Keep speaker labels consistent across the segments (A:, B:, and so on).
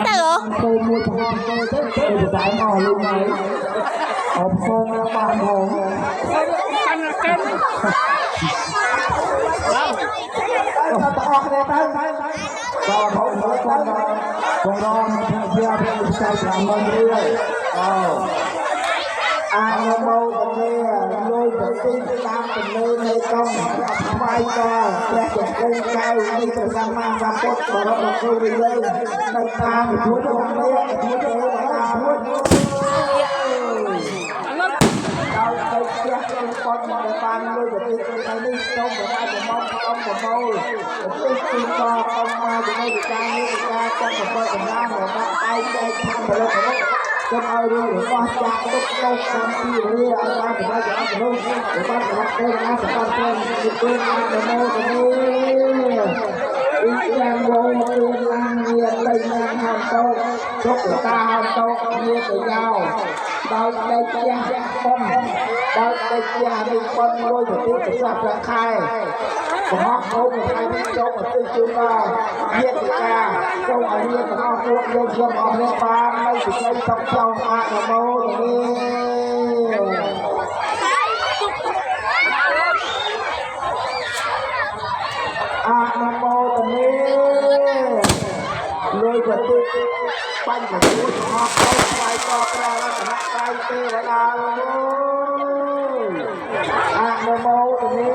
A: ទៅអូ
B: មួយប្រហែលទៅតែមកលុយហើយអបផងបានផងកាន់កិនបាទអត់អស់គ្នាទៅបាទបងប្អូនបងរងជាភាសា50000រៀលអូអានមកទៅលុយទៅទីតាមទៅនៃកងស្វាយក៏ព្រះចង្កេងកៅនេះព្រះសម្មាសម្ពុទ្ធបរមគ្រូវិលេនៅតាមជួបរបស់នេះជួបទៅតាមជួបដល់ទៅផ្ទះក្នុងប៉ុនមកបានលុយទៅទីទៅនេះសូមប្រមាណមកអង្គប្រមូលទៅទីក៏អង្គមកជាមួយការនេះការចាត់ប្រព័ន្ធកម្លាំងរបស់ឯកឯកខាងផលិតខ្ញុំឲ្យរឿងរបស់ចាក់ទុកនៅតាមទីរាឲ្យបានប្រយោជន៍អនុរូបរបស់របស់ទេវតាសម្បត្តិព្រមពីពេលអានទៅនេះអ៊ីយ៉ាងវងមានឡានមានលេខណាហមតោទុកតាហមតោមានប្រយោជន៍ដោយដេកផ្ទះប៉ុនដោយដេកផ្ទះនេះប៉ុនលុយទៅទីប្រសាទប្រាក់ខែកំហុសហូបថ្ងៃនេះចូលមកទីជូនដល់ញាតិការចូលឲ្យមានទាំងអស់ពួកយើងខ្ញុំអស់នេះបាននៅទីនេះតបចောင်းអនុមោទនីអនុមោទនីលុយទៅទីបញ្ញវត្ថុអស់ទៅស្វ័យក៏ប្រើលក្ខណៈកាយទេវតាអនុមោទនី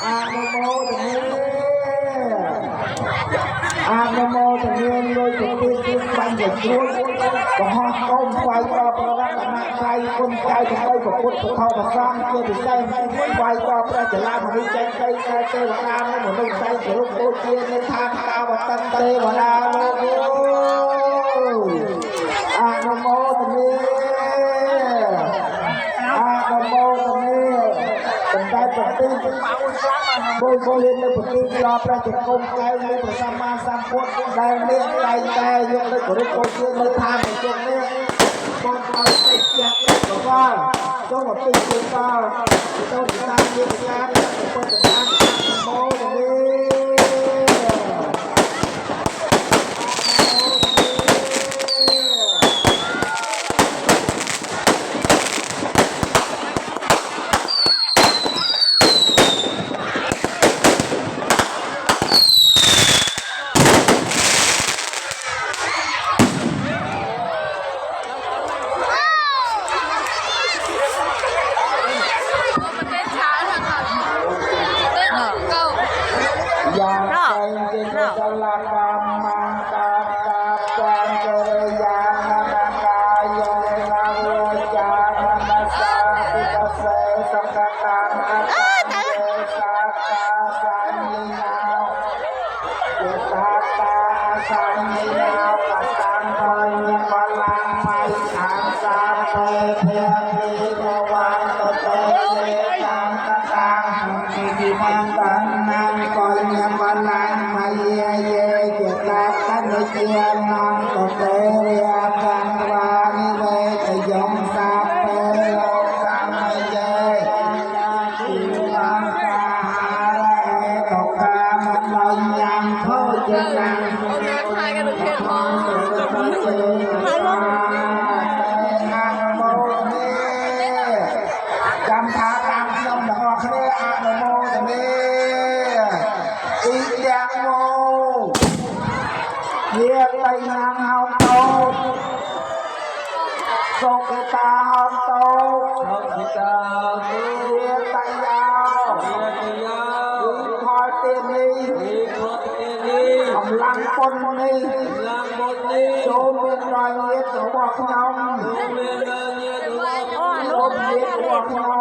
B: អនុមោទនីអនុមោទនីលុយទៅទីបញ្ញវត្ថុកុហកកុំស្វ័យក៏ប្រើលក្ខណៈកាយគុណកាយដើម្បីប្រពុតពធប្រសំជាពិសេសស្វ័យក៏ព្រះចលាមនុស្សចេញទៅទេវតាមនុស្សใจជារូបដូចជានៅថាតាវតន្ទេវតាលោកអនុមោទនីអនុមោទនីបណ្ដៃប្រទីបុលនៅប្រទីឡព្រះចង្គមកែវនៃព្រះសម្មាសម្ពុទ្ធដែលមានតែងតែយកទៅគោរពជានៅថាប្រជុំនេះបងប្អូនតែជាកវល់ចូលមកទីជួនដល់ចូលទៅតាមវិទ្យាពុទ្ធសាសនាមោទនីចូលមានរយញាតរបស់ខ្ញុំចូលមានរយញាតរបស់ខ្ញុំ